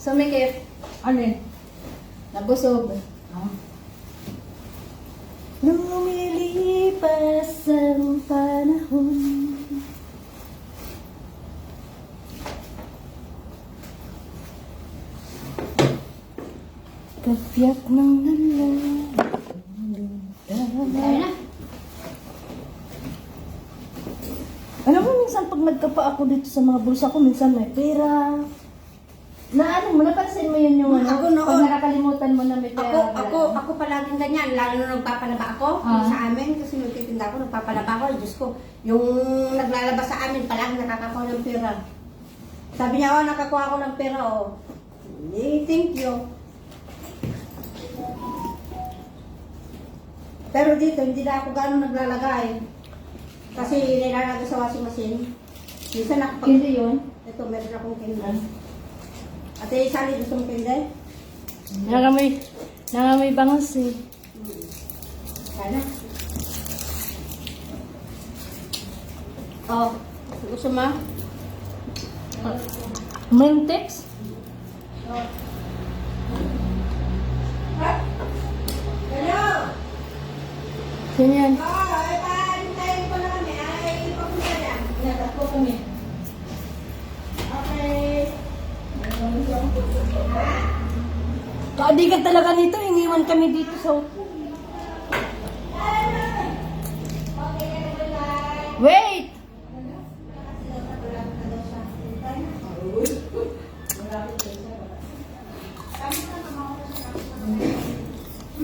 Sumikip. Alin? Nabusog. Nung lumilipas ang panahon. Kapiyak ng nalang. Kaya na. Alam mo, minsan pag nagkapa ako dito sa mga bulsa ko, minsan may pera. Na ano mo, napansin mo yun yung ano? Ako noon. Pag nakakalimutan mo na may pera. Ako palaging ganyan, lalo na nagpapalaba ako sa amin, kasi nagtitinda ako, nagpapalaba ako, Diyos ko, yung naglalabas sa amin, palaging nakakakuha ng pera. Sabi niya, oh, nakakuha ako ng pera, oh. Thank you. Pero dito, hindi na ako gano'ng naglalagay. Kasi nilalagay sa washing machine. Minsan nakapag... Hindi yun. Ito, meron akong kende. Ate, Sally, gusto mong kende? Nangamoy bangas eh. Sana. Oh, gusto mo? Mentex? Hello! Ganyan. Oo, paantayin ko na kami. Ay, papunta dyan. Inatak po kami. Okay. Kaadigan talaga nito, iniwan kami dito sa